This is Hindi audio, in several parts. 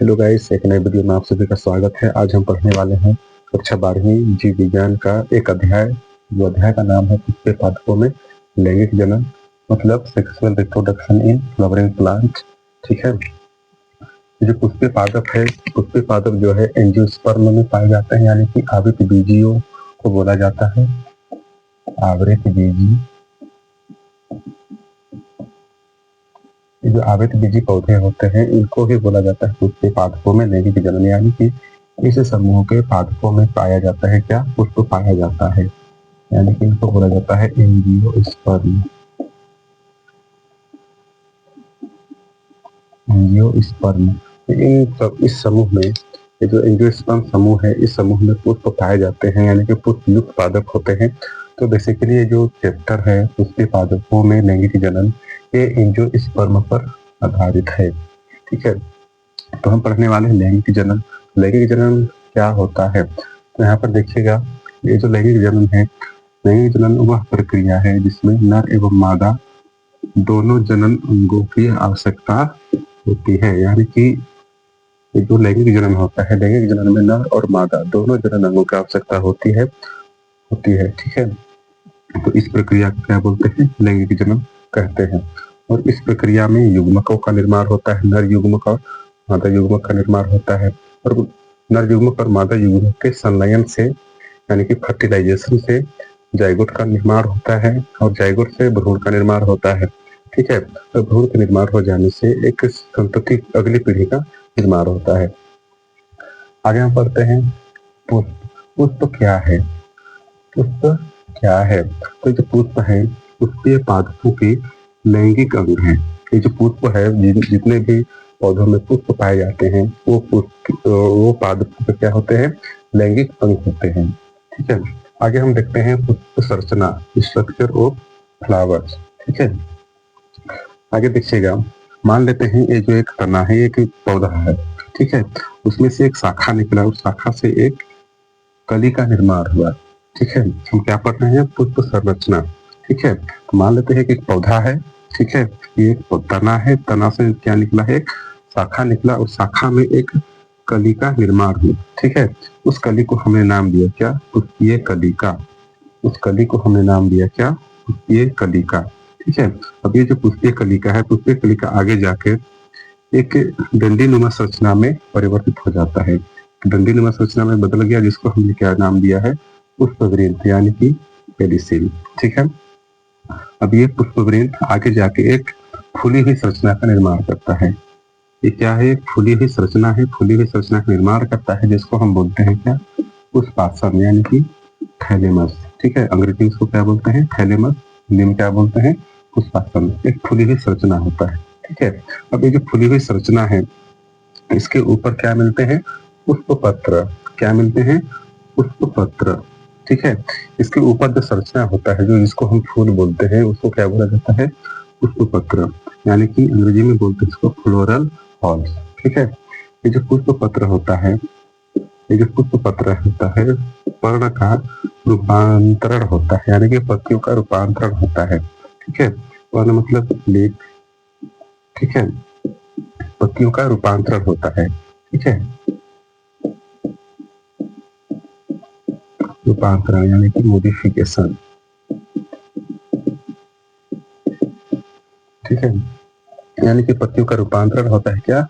हेलो गाइस, एक नए वीडियो में आप सभी का स्वागत है। आज हम पढ़ने वाले हैं कक्षा 12वीं जीव विज्ञान का एक अध्याय। जो अध्याय का नाम है पुष्पीय पादपों में लैंगिक जनन, मतलब sexual reproduction in flowering plant. ठीक है, जो पुष्पीय पादप है, पुष्पीय पादप जो है एंजियोस्पर्म में पाए जाते हैं, यानी कि आवृत बीजियों को बोला जाता है। आवृत बीजी, जो आवृत बीजी पौधे होते हैं इनको ही बोला जाता है पुष्पीय पादपों में लैंगिक जनन, यानी कि इस समूह के पादपों में पाया जाता है क्या, पुष्प पाया जाता है, यानी कि इनको बोला जाता है एंजियोस्पर्म। एंजियोस्पर्म इस समूह में, ये जो एंजियोस्पर्म समूह है, इस समूह में पुष्प पाए जाते हैं, यानी कि पुष्प युक्त पादप होते हैं। तो बेसिकली ये जो चैप्टर है पुष्पीय पादपों में लैंगिक जनन, ये एंजियोस्पर्म पर आधारित है। ठीक है, तो हम पढ़ने वाले हैं लैंगिक जनन। लैंगिक जनन क्या होता है, तो यहाँ पर देखिएगा, ये जो लैंगिक जनन है, लैंगिक जनन वह प्रक्रिया है जिसमें नर एवं मादा दोनों जनन अंगों की आवश्यकता होती है। यानी कि जो लैंगिक जनन होता है, लैंगिक जनन में नर और मादा दोनों जनन अंगों की आवश्यकता होती है। ठीक है, तो इस प्रक्रिया को क्या बोलते हैं, लैंगिक जनन कहते हैं। और इस प्रक्रिया में युग्मकों का निर्माण होता है, नर युग्मक और मादा युग्मक का निर्माण होता है। और नर युग्मक और मादा युग्मक के संलयन से, यानी कि फर्टिलाइजेशन से जाइगोट का निर्माण होता है, और जाइगोट से भ्रूण का निर्माण होता है। ठीक है, तो भ्रूण का निर्माण हो जाने से एक संतति, अगली पीढ़ी का निर्माण होता है। आगे हम पढ़ते हैं पुष्प। पुष्प क्या है, पुष्प क्या है, तो जो पुष्प है पुष्पीय पादपों के लैंगिक अंग है। ये जो पुष्प है, जितने भी पौधों में पुष्प पाए जाते हैं वो पादपों के क्या होते हैं, लैंगिक अंग होते हैं। ठीक है, आगे हम देखते हैं पुष्प संरचना, स्ट्रक्चर ऑफ फ्लावर्स। ठीक है, आगे देखिएगा, मान लेते हैं ये जो एक तना है, एक पौधा है। ठीक है, उसमें से एक शाखा निकला, उस शाखा से एक कली का निर्माण हुआ। ठीक है, हम क्या पढ़ रहे हैं, पुष्प संरचना। ठीक है, तो मान लेते हैं कि एक पौधा है। ठीक है, ये एक तना है, तना से क्या निकला है, एक शाखा निकला, और शाखा में एक कली का निर्माण हुआ। ठीक है, उस कली को हमने नाम दिया क्या, पुष्पीय कलिका। उस कली को हमने नाम दिया क्या, पुष्पीय कलिका। ठीक है, अब ये जो पुष्पीय कलिका है, पुष्पीय कलिका आगे जाके एक डंडीनुमा संरचना में परिवर्तित हो जाता है। डंडीनुमा संरचना में बदल गया, जिसको हमने क्या नाम दिया है, पुष्पवृंत, यानी कि पेडिसिल। ठीक है, अब ये पुष्पवृंत आगे जाके एक फूली हुई संरचना का निर्माण करता है। ये क्या है, फूली हुई संरचना है, फूली हुई संरचना का निर्माण करता है, जिसको हम बोलते हैं क्या, पुष्पासन, यानी कि थैलेमस। ठीक है, अंग्रेजी इसको क्या बोलते हैं, थैलेमस, हिंदी में क्या बोलते हैं, पुष्पासन। एक फूली हुई संरचना होता है। ठीक है, अब ये जो फूली हुई संरचना है, इसके ऊपर क्या मिलते हैं, पुष्प पत्र। क्या मिलते हैं, पुष्प पत्र। ठीक है, इसके ऊपर जो संरचना होता है, जो जिसको हम फूल बोलते हैं, उसको क्या बोला जाता है, पुष्प पत्र, यानी कि अंग्रेजी में बोलते हैं इसको फ्लोरल हॉल्स। ठीक है, ये जो पुष्प पत्र होता है, ये जो पुष्प पत्र होता है, पर्ण का रूपांतरण होता है, यानी कि पत्तियों का रूपांतरण होता है। ठीक है, पर्ण मतलब लीफ। ठीक है, पत्तियों का रूपांतरण होता है। ठीक है, रूपांतरण यानी कि मोडिफिकेशन। ठीक है, यानी कि पत्तियों का रूपांतरण होता है क्या,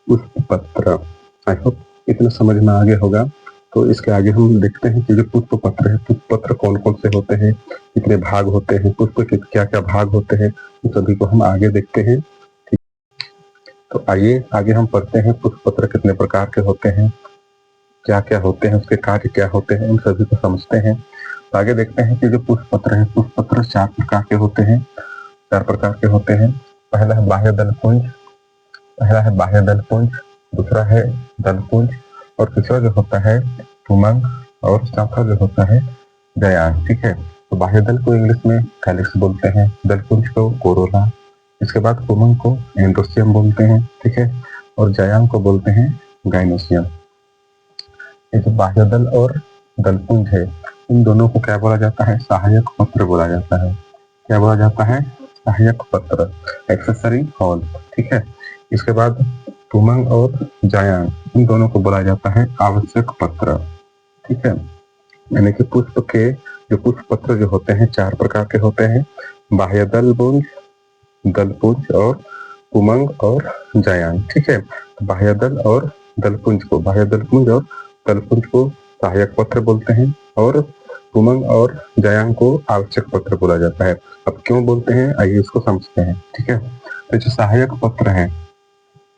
पुष्प पत्र। आई होप इतना समझ में आगे होगा। तो इसके आगे हम देखते हैं कि जो पुष्प पत्र है, पुष्प पत्र कौन कौन से होते हैं, कितने भाग होते हैं, पुष्प के क्या क्या भाग होते हैं, उन सभी को हम आगे देखते हैं। ठीक, तो आइए आगे हम पढ़ते हैं पुष्प पत्र कितने प्रकार के होते हैं, क्या क्या होते हैं, उसके कार्य क्या होते हैं, उन सभी को समझते हैं। तो आगे देखते हैं कि जो पुष्प पत्र है, पुष्प पत्र 4 प्रकार के होते हैं। 4 प्रकार के होते हैं। पहला है बाह्य दलपुंज, दूसरा है दलपुंज, और तीसरा जो होता है पुमंग, और चौथा जो होता है जयान। ठीक है, तो बाह्य दल को इंग्लिश में कैलिक्स बोलते हैं, दलपुंज को कोरोला, इसके बाद पुमंग को एंड्रोसियम बोलते हैं। ठीक है, और जयान को बोलते हैं गाइनोसियम। ये जो बाह्य दल और दलपुंज है, इन दोनों को क्या बोला जाता है, सहायक पत्र बोला जाता है। क्या बोला जाता है, सहायक पत्र, एक्सेसरी हॉल। ठीक है, इसके बाद पुमंग और जायांग, इन दोनों को बोला जाता है आवश्यक पत्र। ठीक है, यानी कि पुष्प के जो पुष्प पत्र जो होते हैं 4 प्रकार के होते हैं, बाह्य दलपुंज, दलपुंज और पुमंग और जायांग। ठीक है, बाह्य दल और बाह्य दलपुंज और दलपुंज को सहायक पत्र बोलते हैं और पुमंग और जायांग को आवश्यक पत्र बोला जाता है। अब क्यों बोलते हैं, आइए इसको समझते हैं। ठीक है, तो जो सहायक पत्र है,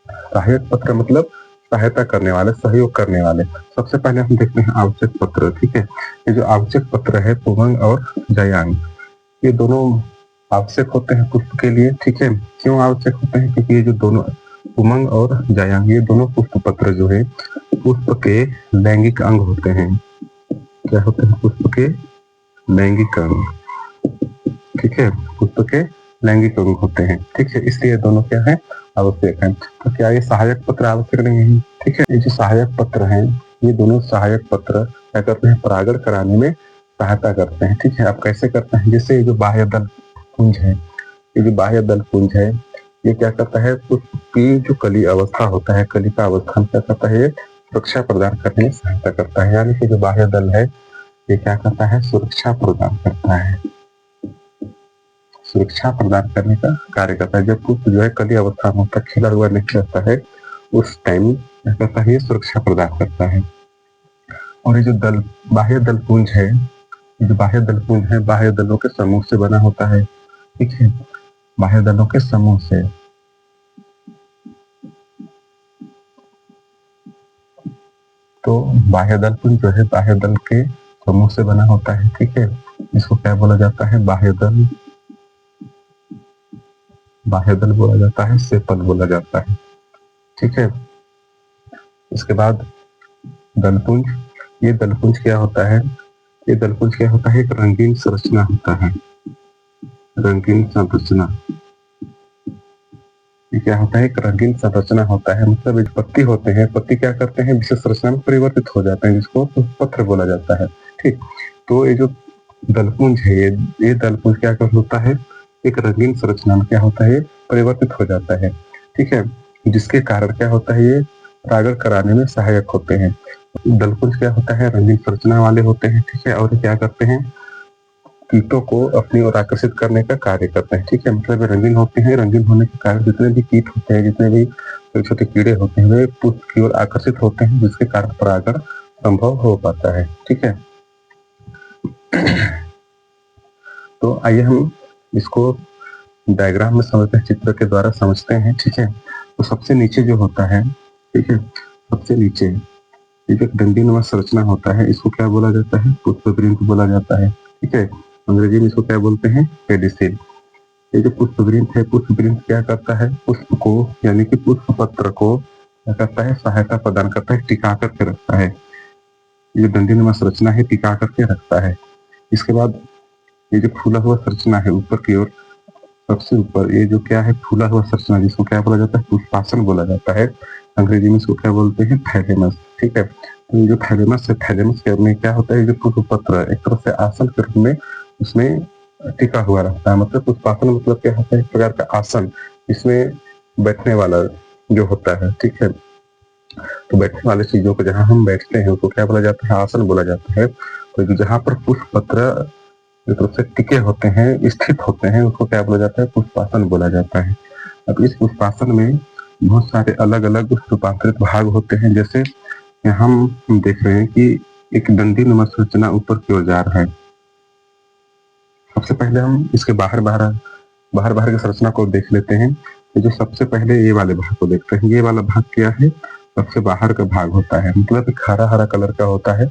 सहायक पत्र मतलब सहायता करने वाले, सहयोग करने वाले। सबसे पहले हम देखते हैं आवश्यक पत्र। ठीक है, ये जो आवश्यक पत्र है पुमंग और जायांग, ये दोनों आवश्यक होते हैं पुष्प के लिए। ठीक है, क्यों आवश्यक होते हैं, क्योंकि ये जो दोनों पुमंग और जायांग, ये दोनों पुष्प पत्र जो है पुष्प के लैंगिक अंग होते हैं। क्या होते हैं, पुष्प के लैंगिक अंग। ठीक है, पुष्प के लैंगिक अंग होते हैं। ठीक है, इसलिए दोनों क्या है, आवश्यक है। तो क्या ये सहायक पत्र आवश्यक नहीं है? ठीक है, ये जो सहायक पत्र हैं, ये दोनों सहायक पत्र क्या करते हैं, परागण कराने में सहायता करते हैं। ठीक है, अब कैसे करते हैं, जैसे ये जो बाह्य दल पुंज है, ये जो बाह्य दल पुंज है, ये क्या करता है, पुष्प की जो कली अवस्था होता है, कली का अवस्था में क्या करता है, ये सुरक्षा प्रदान करने में सहायता करता है। यानी कि जो बाह्य दल है ये क्या करता है, सुरक्षा प्रदान करता है, सुरक्षा प्रदान करने का कार्य करता है। जब पुष्प जो है कली अवस्था में होता है, खिला हुआ नहीं रहता है, उस टाइम क्या करता है, ये सुरक्षा प्रदान करता है। और ये जो दल बाह्य दल पुंज है, ये जो बाह्य दल पुंज है, बाह्य दलों के समूह से बना होता है। ठीक है, बाह्य दलों के समूह से। तो बाह्य दल पुंज जो है बाह्य दल के समूह से बना होता है। ठीक है, इसको क्या बोला जाता है, बाह्य दल, बाह्य दल बोला जाता है, सेपल बोला जाता है। ठीक है, इसके बाद दलपुंज, ये दलपुंज क्या होता है, ये दलपुंज क्या होता है, एक रंगीन संरचना होता है, रंगीन संरचना। ये क्या होता है, एक रंगीन संरचना होता है, मतलब एक पत्ती होते हैं, पत्ती क्या करते हैं, विशेष संरचना में परिवर्तित हो जाते हैं, जिसको पत्र बोला जाता है। ठीक, तो ये जो दलपुंज है, ये दलपुंज क्या कर होता है, एक रंगीन संरचना में क्या होता है, परिवर्तित हो जाता है। ठीक है, जिसके कारण क्या होता है, ये परागण कराने में सहायक होते हैं। दलपुंज क्या होता है, रंगीन संरचना वाले होते हैं। ठीक है, और ये क्या करते हैं, कीटों को अपनी ओर आकर्षित करने का कार्य करते हैं। ठीक है, मतलब रंगीन होते हैं, रंगीन होने के कारण जितने भी कीट होते हैं, जितने भी छोटे छोटे कीड़े होते हैं, वे पुष्प की ओर आकर्षित होते हैं, जिसके कारण परागण संभव हो पाता है। ठीक है, तो आइए हम इसको डायग्राम में समझते हैं, चित्र के द्वारा समझते हैं। ठीक है, तो सबसे नीचे जो होता है, ठीक है, सबसे नीचे ये जो डंडीनुमा संरचना होता है, इसको क्या बोला जाता है, पुष्पवृंत बोला जाता है। ठीक है, अंग्रेजी में इसको क्या बोलते हैं, पेडिसिल। ये जो पुष्पवृंत है, पुष्पवृंत क्या करता है, पुष्प को यानी कि पुष्प पत्र को क्या करता है, सहायता प्रदान करता है, टिका करके रखता है। ये डंडीनुमा संरचना है, टिका करके रखता है। इसके बाद ये जो फूला हुआ संरचना है ऊपर की ओर, सबसे ऊपर ये जो क्या है, फूला हुआ संरचना, जिसको क्या बोला जाता है, पुष्पासन बोला जाता है। अंग्रेजी में इसको क्या बोलते हैं, थैलेमस। ठीक है, तो ये जो थैलेमस है, थैलेमस में क्या होता है, जो पुष्प पत्र एक तरह से आसन के रूप में उसमें टिका हुआ रहता है। मतलब पुष्पासन मतलब क्या होता है, एक प्रकार का आसन, इसमें बैठने वाला जो होता है। ठीक है, तो बैठने वाले चीजों को जहाँ हम बैठते हैं उसको क्या बोला जाता है, आसन बोला जाता है। तो जहाँ पर पुष्प पत्र एक रूप से टिके होते हैं, स्थित होते हैं, उसको क्या बोला जाता है, पुष्पासन बोला जाता है। अब इस पुष्पासन में बहुत सारे अलग अलग रूपांतरित भाग होते हैं। जैसे यहाँ हम देख रहे हैं कि एक डंडीनुमा संरचना ऊपर की ओर जा रहा है। सबसे पहले हम इसके बाहर बाहर की संरचना को देख लेते हैं। जो सबसे पहले ये वाले भाग को देखते हैं, ये वाला भाग क्या है, सबसे बाहर का भाग होता है, मतलब एक हरा हरा कलर का होता है।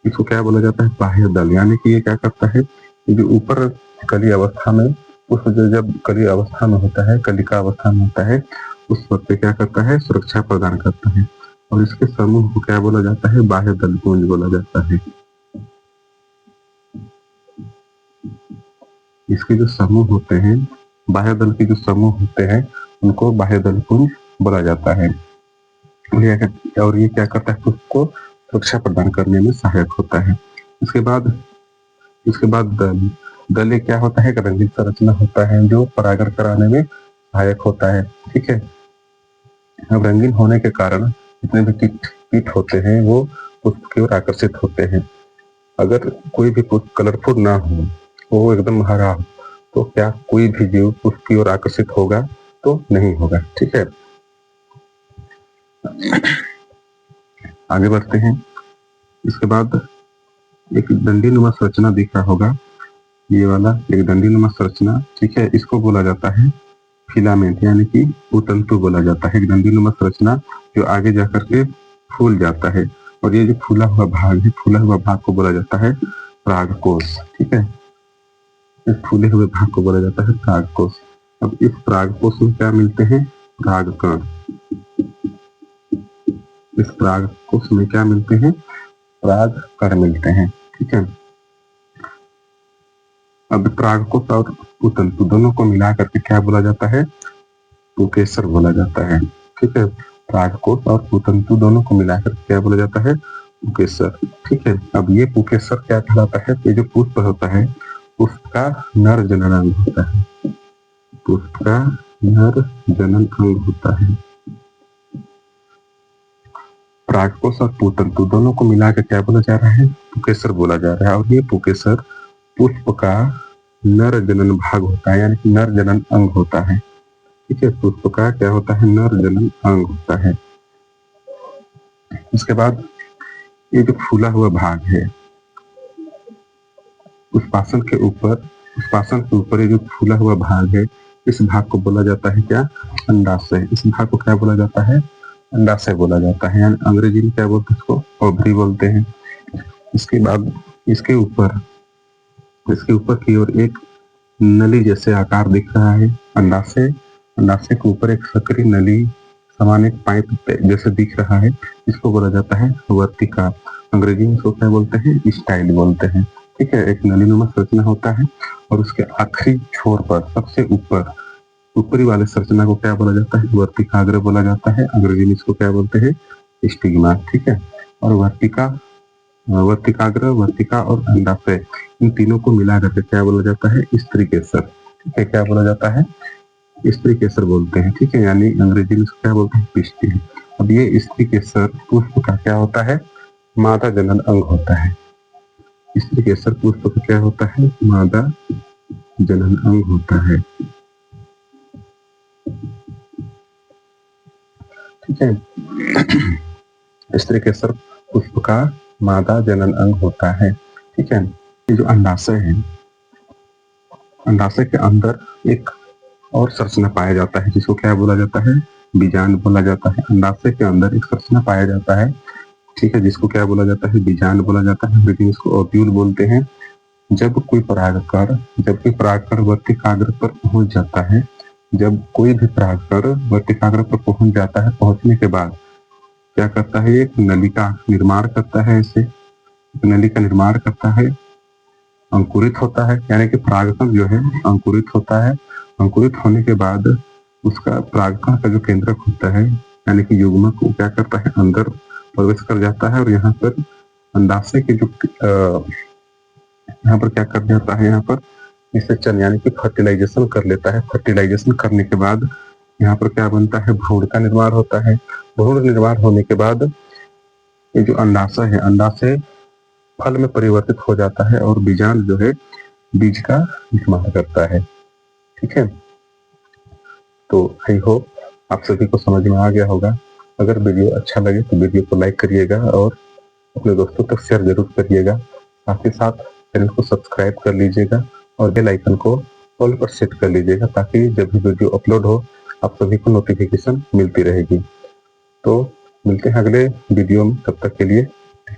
इसको क्या बोला जाता है, बाह्य दल। यानी कि ये क्या करता है, ये जो ऊपर कली अवस्था में, उस जब कली अवस्था में होता है, कलिका अवस्था में होता है, उस वक्त क्या करता है, सुरक्षा प्रदान करता है। और इसके समूह को क्या बोला जाता है, बाह्य दल पुंज बोला जाता है। इसके जो समूह होते हैं, बाह्य दल के जो समूह होते हैं, उनको बाह्य दल पुंज बोला जाता है। और ये क्या करता है, उसको सुरक्षा प्रदान करने में सहायक होता है। इसके बाद दल क्या होता है, एक रंगीन संरचना होता है जो परागण कराने में सहायक होता है। ठीक है, अब रंगीन होने के कारण जितने भी कीट कीट होते हैं वो पुष्प की ओर आकर्षित होते हैं। अगर कोई भी पुष्प कलरफुल ना हो, वो एकदम हरा हो, तो क्या कोई भी जीव पुष्प की ओर आकर्षित होगा? तो नहीं होगा। ठीक है, आगे बढ़ते हैं। इसके बाद एक डंडीनुमा संरचना दिख रहा होगा, ये वाला एक डंडीनुमा संरचना। ठीक है, इसको बोला जाता है फिलामेंट, यानी कि पुतंतु बोला जाता है। एक डंडीनुमा संरचना जो आगे जाकर के फूल जाता है, और ये जो फूला हुआ भाग है, फूला हुआ भाग को बोला जाता है परागकोश। ठीक है, इस फूले हुए भाग को बोला जाता है परागकोश। अब इस परागकोश में क्या मिलते हैं? परागकण। इस परागकोश में क्या मिलते हैं? परागकण मिलते हैं। ठीक है, अब परागकोश और पुतंतु दोनों को मिला करके क्या बोला जाता है? पुकेसर बोला जाता है। ठीक है, परागकोश और पुतंतु दोनों को मिलाकर क्या बोला जाता है? पुकेसर। ठीक है, अब ये पुकेसर क्या कहलाता है? ये जो पुष्प होता है, पुष्प का नर जनन अंग होता है। पुष्प का नर जनन अंग होता है। परागकोश और पुतंतु दोनों को मिलाकर क्या बोला जा रहा है? पुकेसर बोला जा रहा है। और ये पुकेसर पुष्प का नर जनन भाग होता है, यानी कि नर जनन अंग होता है। ठीक है, पुष्प का क्या होता है? नर जनन अंग होता है। इसके बाद ये जो फूला हुआ भाग है, पुष्पासन के ऊपर ये जो फूला हुआ भाग है, इस भाग को बोला जाता है क्या? अंडाशय। इस भाग को क्या बोला जाता है? अंडाशय बोला जाता है, यानी अंग्रेजी में क्या बोलते हैं इसको? ओवरी बोलते हैं। इसके बाद इसके ऊपर की ओर एक नली जैसे आकार दिख रहा है, अंडाशय। अंडाशय के ऊपर एक सक्रिय नली समान एक पाइप जैसे दिख रहा है, इसको बोला जाता है वर्तिका। अंग्रेजी में इसको क्या बोलते हैं? स्टाइल बोलते हैं। ठीक है, एक नलीनुमा संरचना होता है, और उसके आखिरी छोर पर सबसे ऊपरी वाले संरचना को क्या बोला जाता है? वर्तिकाग्र बोला जाता है। अंग्रेजी में इसको क्या बोलते हैं? स्टिग्मा। ठीक है, और वर्तिकाग्र, वर्तिका और अंडाशय, इन तीनों को मिला करके क्या बोला जाता है? स्त्री केसर। ठीक है, क्या बोला जाता है? स्त्री केसर बोलते हैं। ठीक है, यानी अंग्रेजी में इसको क्या बोलते हैं? पिस्टिल। अब ये स्त्री केसर पुष्प का क्या होता है? मादा जनन अंग होता है। स्त्री केसर पुष्प का क्या होता है? मादा जनन अंग होता है। ठीक है, स्त्री केसर पुष्प का मादा जनन अंग होता है। ठीक है, ये जो अंडाशय है, अंडाशय के अंदर एक और संरचना पाया जाता है, जिसको क्या बोला जाता है? बीजांड बोला जाता है। अंडाशय के अंदर एक संरचना पाया जाता है, ठीक है, जिसको क्या बोला जाता है? बीजांड बोला जाता है। लेकिन इसको ओव्यूल बोलते हैं। जब कोई परागकण वर्तिकाग्र पर पहुंच जाता है, पहुंचने के बाद क्या करता है? एक नली का निर्माण करता है। ऐसे नली का निर्माण करता है, अंकुरित होता है, यानी कि परागकण जो है अंकुरित होता है। अंकुरित होने के बाद उसका परागकण का जो केंद्रक होता है, यानी कि युग्मक, को क्या करता है? अंदर प्रवेश कर जाता है, और यहाँ पर अंडाशय के जो यहाँ पर क्या कर जाता है? यहाँ पर निषेचन यानी कि फर्टिलाइजेशन कर लेता है। फर्टिलाइजेशन करने के बाद यहाँ पर क्या बनता है? भ्रूण का निर्माण होता है। भ्रूण निर्माण होने के बाद ये जो अंडाशय है, अंडाशय फल में परिवर्तित हो जाता है, और बीजांड जो है बीज का निर्माण करता है। ठीक है, तो आई होप आप सभी को समझ में आ गया होगा। अगर वीडियो अच्छा लगे तो वीडियो को लाइक करिएगा और अपने दोस्तों तक शेयर जरूर करिएगा। साथ ही साथ चैनल को सब्सक्राइब कर लीजिएगा और बेल आइकन को ऑल पर सेट कर लीजिएगा, ताकि जब भी वीडियो अपलोड हो आप सभी को नोटिफिकेशन मिलती रहेगी। तो मिलते हैं अगले वीडियो में, तब तक के लिए